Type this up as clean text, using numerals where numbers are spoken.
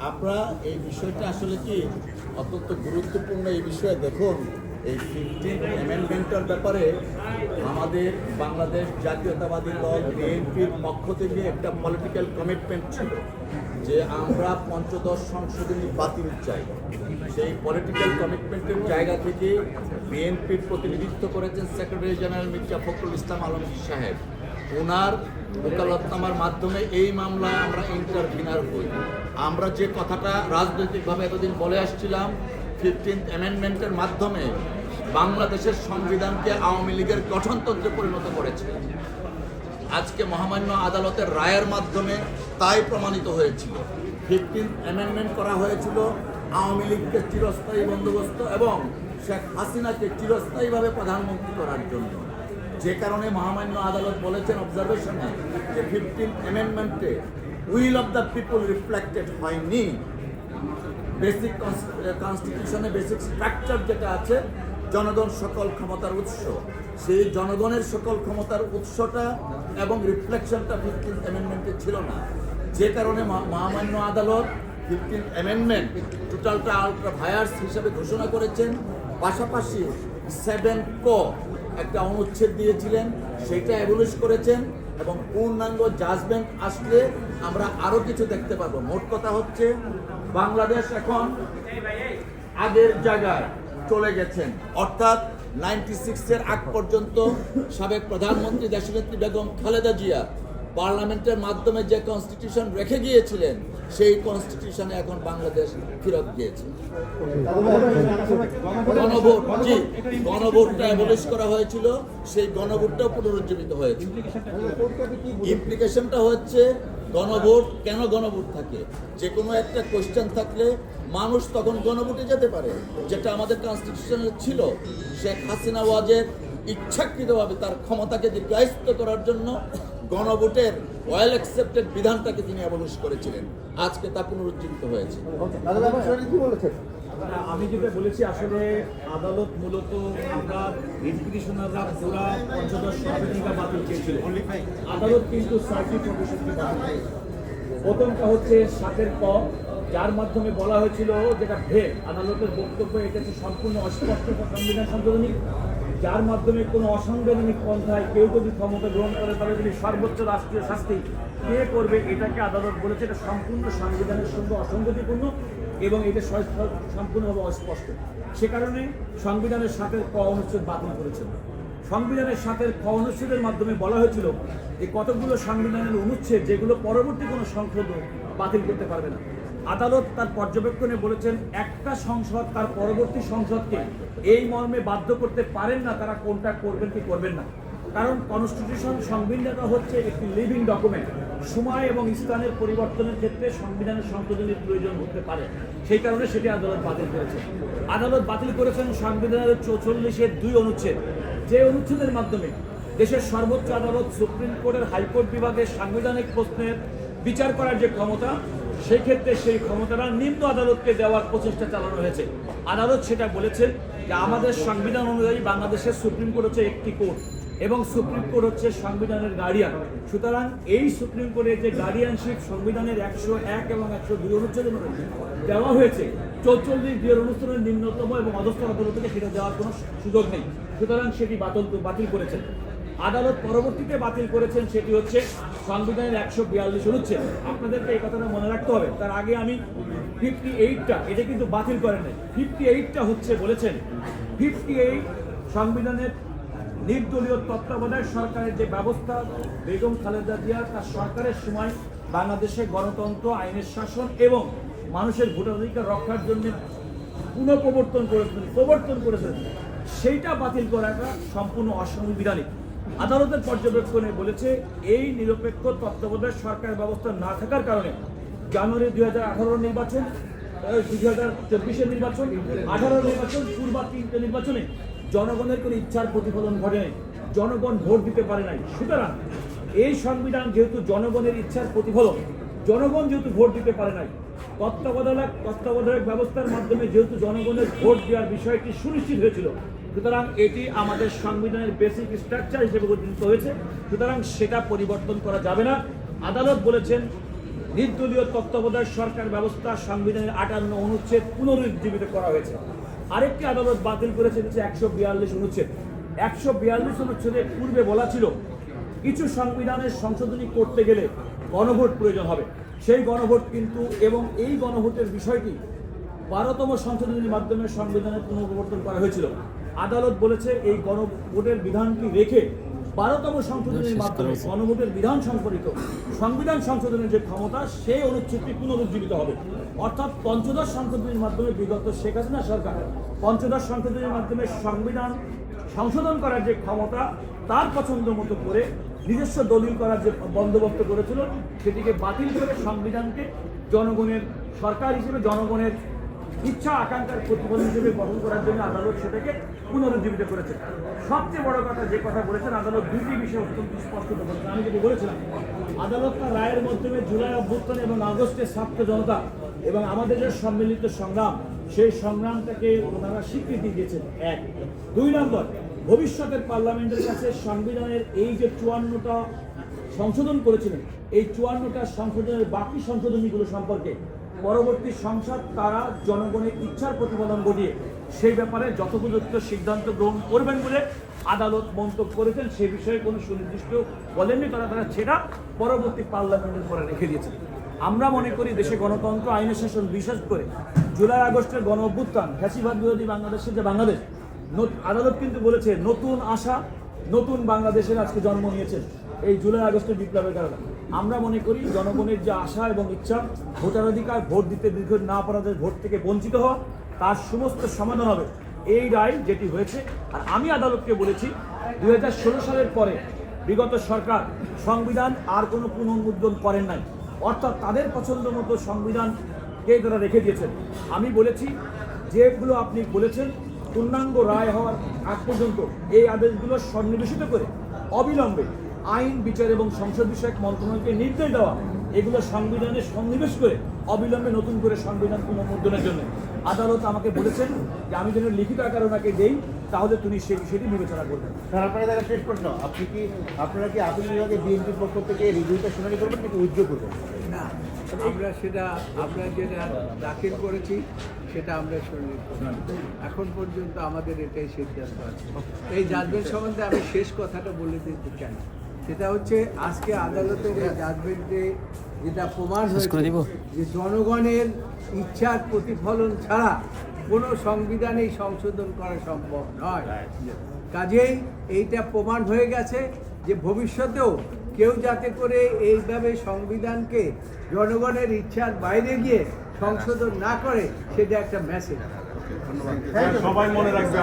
আমরা এই বিষয়টা আসলে কি অত্যন্ত গুরুত্বপূর্ণ এই বিষয়ে দেখুন, এই 15th অ্যামেন্ডমেন্টের ব্যাপারে আমাদের বাংলাদেশ জাতীয়তাবাদী দল বিএনপির পক্ষ থেকে একটা পলিটিক্যাল কমিটমেন্ট ছিল যে আমরা পঞ্চদশ সংশোধনী বাতিল চাই। সেই পলিটিক্যাল কমিটমেন্টের জায়গা থেকে বিএনপির প্রতিনিধিত্ব করেছেন সেক্রেটারি জেনারেল মির্জা ফখরুল ইসলাম আলমগীর সাহেব। ওনার ওকালতনামার মাধ্যমে এই মামলায় আমরা ইন্টারভিনার হই। আমরা যে কথাটা রাজনৈতিকভাবে এতদিন বলে আসছিলাম, 15th অ্যামেন্ডমেন্টের মাধ্যমে বাংলাদেশের সংবিধানকে আওয়ামী লীগের গঠনতন্ত্রে পরিণত করেছে। আজকে মহামান্য আদালতের রায়ের মাধ্যমে তাই প্রমাণিত হয়েছিল। 15th অ্যামেন্ডমেন্ট করা হয়েছিল আওয়ামী লীগকে চিরস্থায়ী বন্দোবস্ত এবং শেখ হাসিনাকে চিরস্থায়ীভাবে প্রধানমন্ত্রী করার জন্য। যে কারণে মহামান্য আদালত বলেছেন অবজারভেশনে যে 15th অ্যামেন্ডমেন্টে will of the people reflected হয়নি। বেসিক কনস্টিটিউশনে বেসিক স্ট্রাকচার যেটা আছে, জনগণ সকল ক্ষমতার উৎস, সেই জনগণের সকল ক্ষমতার উৎসটা এবং রিফ্লেকশনটা 15th অ্যামেন্ডমেন্টে ছিল না। যে কারণে মহামান্য আদালত 15th অ্যামেন্ডমেন্ট টোটালটা আলট্রা ভায়ার্স হিসাবে ঘোষণা করেছেন। পাশাপাশি 7 ক একটা অনুচ্ছেদ দিয়েছিলেন, সেটা অ্যাবলিশ করেছেন এবং পূর্ণাঙ্গ জাজমেন্ট আসলে আমরা আরও কিছু দেখতে পাবো। মোট কথা হচ্ছে বাংলাদেশ এখন আগের জায়গায় চলে গেছেন, অর্থাৎ 96-এর আগ পর্যন্ত সাবেক প্রধানমন্ত্রী দেশনেত্রী বেগম খালেদা জিয়া পার্লামেন্টের মাধ্যমে যে কনস্টিটিউশন রেখে গিয়েছিলেন, সেই কনস্টিটিউশনে এখন বাংলাদেশ ফেরত গিয়েছে। গণভোটটা অ্যাবলিশ করা হয়েছিল, সেই গণভোটটাও পুনরুজ্জীবিত হয়েছে। ইমপ্লিকেশনটা হচ্ছে গণভোট কেন গণভোট থাকে, যে কোনো একটা কোয়েশ্চেন থাকলে মানুষ তখন গণভোটে যেতে পারে, যেটা আমাদের কনস্টিটিউশনে ছিল। শেখ হাসিনা ওয়াজেদ ইচ্ছাকৃতভাবে তার ক্ষমতাকে দীর্ঘায়িত করার জন্য গণভোটের ওয়েল অ্যাকসেপ্টেড বিধানটাকে তিনি অবলম্বন করেছিলেন। আজকে তা পুনরুজ্জীবিত হয়েছে। আমি যেটা বলেছি, আসলে আদালত মূলত আমরা পিটিশনাররা পুরা পঞ্চদশ সংশোধনীটা বাতিল চেয়েছিল। আদালত কিন্তু 4টি প্রভিশনকে বাতিল করেছে। প্রথমটা হচ্ছে 7 ক, যার মাধ্যমে বলা হয়েছিল, যেটা ভেদ আদালতের বক্তব্য, এটা হচ্ছে সম্পূর্ণ অস্পষ্ট সংবিধান সংশোধনী, যার মাধ্যমে কোনো অসাংবিধানিক পন্থায় কেউ যদি ক্ষমতা গ্রহণ করে তাহলে যদি সর্বোচ্চ রাষ্ট্রীয় শাস্তি কে করবে, এটাকে আদালত বলেছে এটা সম্পূর্ণ সংবিধানের সঙ্গে অসঙ্গতিপূর্ণ এবং এটা সম্পূর্ণভাবে অস্পষ্ট। সে কারণে সংবিধানের 7 ক অনুচ্ছেদ বাতিল করেছেন। সংবিধানের 7 ক অনুচ্ছেদের মাধ্যমে বলা হয়েছিল যে কতগুলো সংবিধানের অনুচ্ছেদ যেগুলো পরবর্তী কোনো সংশোধন বাতিল করতে পারবে না। আদালত তার পর্যবেক্ষণে বলেছেন একটা সংসদ তার পরবর্তী সংসদকে এই মর্মে বাধ্য করতে পারেন না তারা কোনটা করবেন কি করবেন না। কারণ কনস্টিটিউশন, সংবিধানটা হচ্ছে একটি লিভিং ডকুমেন্ট। সময় এবং স্থানের পরিবর্তনের ক্ষেত্রে সংবিধানের সংশোধনের প্রয়োজন হতে পারে, সেই কারণে সেটি আদালত বাতিল করেছে। আদালত বাতিল করেছেন সংবিধানের 44-এর 2 অনুচ্ছেদ, যে অনুচ্ছেদের মাধ্যমে দেশের সর্বোচ্চ আদালত সুপ্রিম কোর্টের হাইকোর্ট বিভাগের সাংবিধানিক প্রশ্নের বিচার করার যে ক্ষমতা, সেই ক্ষেত্রে সেই ক্ষমতাটা নিম্ন আদালতকে দেওয়ার প্রচেষ্টা চালানো হয়েছে। আদালত সেটা বলেছে যে আমাদের সংবিধান অনুযায়ী বাংলাদেশের সুপ্রিম কোর্ট হচ্ছে একটি কোর্ট এবং সুপ্রিম কোর্ট হচ্ছে সংবিধানের গার্ডিয়ান। সুতরাং এই সুপ্রিম কোর্টের যে গার্ডিয়ানশিপ সংবিধানের 101 এবং 102 অনুচ্ছেদের মধ্যে দেওয়া হয়েছে, 44 অনুষ্ঠানের নিম্নতম এবং অধস্তন আদালতকে সেটা দেওয়ার কোনো সুযোগ নেই। সুতরাং সেটি বাতিল করেছেন। আদালত পরবর্তীতে বাতিল করেছেন সেটি হচ্ছে সংবিধানের 142 অনুচ্ছেদ। আপনাদেরকে এই কথাটা মনে রাখতে হবে। তার আগে আমি 58টা, এটা কিন্তু বাতিল করেন নাই। 58টা হচ্ছে বলেছেন 58 সংবিধানের নির্দলীয় তত্ত্বাবধায়ক সরকারের যে ব্যবস্থা, বেগম খালেদা জিয়া তার সরকারের সময় বাংলাদেশে গণতন্ত্র, আইনের শাসন এবং মানুষের ভোটাধিকার রক্ষার জন্য প্রবর্তন করেছেন, সেইটা বাতিল করাটা সম্পূর্ণ অসাংবিধানিক। আদালতের পর্যবেক্ষণে বলেছে এই নিরপেক্ষ তত্ত্বাবধায়ক সরকার ব্যবস্থা না থাকার কারণে জানুয়ারি 2018 নির্বাচন, 2024 নির্বাচন, 18 নির্বাচন, পূর্বা 3টে নির্বাচনে জনগণের কোনো ইচ্ছার প্রতিফলন ঘটে নাই, জনগণ ভোট দিতে পারে নাই। সুতরাং এই সংবিধান যেহেতু জনগণের ইচ্ছার প্রতিফলন, জনগণ যেহেতু ভোট দিতে পারে নাই, তত্ত্বাবধায়ক ব্যবস্থার মাধ্যমে যেহেতু জনগণের ভোট দেওয়ার বিষয়টি সুনিশ্চিত হয়েছিল, সুতরাং এটি আমাদের সংবিধানের বেসিক স্ট্রাকচার হিসেবে গঠিত হয়েছে। সুতরাং সেটা পরিবর্তন করা যাবে না। আদালত বলেছেন নির্দলীয় তত্ত্বাবধায়ক সরকার ব্যবস্থা সংবিধানের 58 অনুচ্ছেদ পুনরুজ্জীবিত করা হয়েছে। আরেকটি আদালত বাতিল করেছে 142 অনুচ্ছেদ। 142 অনুচ্ছেদে পূর্বে বলা ছিল কিছু সংবিধানের সংশোধনী করতে গেলে গণভোট প্রয়োজন হবে। সেই গণভোট কিন্তু এবং এই গণভোটের বিষয়টি 12তম সংশোধনীর মাধ্যমে সংবিধানের পুনঃপ্রবর্তন করা হয়েছিল। আদালত বলেছে এই গণভোটের বিধানটি রেখে 12তম সংশোধনীর মাধ্যমে গণভোটের বিধান সম্পর্কিত সংবিধান সংশোধনের যে ক্ষমতা সেই অনুচ্ছেদটি পুনরুজ্জীবিত হবে। অর্থাৎ পঞ্চদশ সংশোধনীর মাধ্যমে বিগত শেখ হাসিনা সরকার পঞ্চদশ সংশোধনীর মাধ্যমে সংবিধান সংশোধন করার যে ক্ষমতা তার পছন্দ মতো করে নিজস্ব দলিল করার যে বন্দোবস্ত করেছিল সেটিকে বাতিল করে সংবিধানকে জনগণের সরকার হিসেবে জনগণের ইচ্ছা আকাঙ্ক্ষার প্রতিফলন হিসেবে গঠন করার জন্য আদালত সেটাকে পুনরুজ্জীবিত করেছে। সবচেয়ে বড় কথা যে কথা বলেছেন আদালত দুটি বিষয় অত্যন্ত স্পষ্ট করেছেন। আমি যেটি বলেছিলাম, আদালত তার রায়ের মাধ্যমে জুলাই অভ্যুত্থান এবং আগস্টের ছাত্র জনতা এবং আমাদের যে সম্মিলিত সংগ্রাম সেই সংগ্রামটাকে ওনারা স্বীকৃতি দিয়েছেন। 1 2 নম্বর, ভবিষ্যতের পার্লামেন্টের কাছে সংবিধানের এই যে 54টা সংশোধন করেছিলেন এই 54টা সংশোধনের বাকি সংশোধনীগুলো সম্পর্কে পরবর্তী সংসদ তারা জনগণের ইচ্ছার প্রতিফলন ঘটিয়ে সেই ব্যাপারে যথোপযুক্ত সিদ্ধান্ত গ্রহণ করবেন বলে আদালত মন্তব্য করেছেন। সে বিষয়ে কোনো সুনির্দিষ্ট বলেননি, তারা সেটা পরবর্তী পার্লামেন্টের পরে রেখে দিয়েছেন। আমরা মনে করি দেশে গণতন্ত্র আইনের শাসন বিশেষ করে জুলাই আগস্টের গণ অভ্যুত্থান ফ্যাসিবাদ বিরোধী বাংলাদেশের যে বাংলাদেশ আদালত কিন্তু বলেছে নতুন আশা নতুন বাংলাদেশের আজকে জন্ম নিয়েছে এই জুলাই আগস্টের বিপ্লবের কারণে। আমরা মনে করি জনগণের যে আশা এবং ইচ্ছা ভোটাধিকার ভোট দিতে দীর্ঘ না পারাদের ভোট থেকে বঞ্চিত হওয়া তার সমস্ত সমাধান হবে এই রায় যেটি হয়েছে। আর আমি আদালতকে বলেছি 2016 সালের পরে বিগত সরকার সংবিধান আর কোনো পুনর্মুদ্রণ করেন নাই, অর্থাৎ তাদের পছন্দ মতো সংবিধানকে তারা রেখে দিয়েছেন। আমি বলেছি যেগুলো আপনি বলেছেন পূর্ণাঙ্গ রায় হওয়ার আগ পর্যন্ত এই আদেশগুলো সন্নিবেশিত করে অবিলম্বে আইন বিচার এবং সংসদ বিষয়ক মন্ত্রণালয়কে নির্দেশ দেওয়া এগুলো সংবিধানে সন্নিবেশ করে অবিলম্বে নতুন করে সংবিধান পুনর্মুদ্রণের জন্য আদালত আমাকে বলেছেন যে আমি যেন লিখিত আকারে ওনাকে দেই তাহলে তিনি সেই বিষয়টি বিবেচনা করবেন। স্যার, আপনার দেখা শেষ প্রশ্ন, আপনারা কি আপিল বিভাগে বিএনপির পক্ষ থেকে রিভিউটা শুনানি করবেন নাকি উইথড্র করবেন? না, আমরা যেটা দাখিল করেছি সেটা আমরা শুনি। এখন পর্যন্ত আমাদের এটাই সিদ্ধান্ত আছে। এই জাজমেন্ট সম্বন্ধে আমি শেষ কথাটা বলে দিতে চাই, সেটা হচ্ছে আজকে আদালতের এই জাজমেন্টে যেটা প্রমাণ হয়েছে যে জনগণের ইচ্ছার প্রতিফলন ছাড়া কোনো সংবিধানেই সংশোধন করা সম্ভব নয়। কাজেই এইটা প্রমাণ হয়ে গেছে যে ভবিষ্যতেও কেউ যাতে করে এইভাবে সংবিধানকে জনগণের ইচ্ছার বাইরে গিয়ে সংশোধন না করে সেটা একটা মেসেজ। সবাই মনে রাখবে।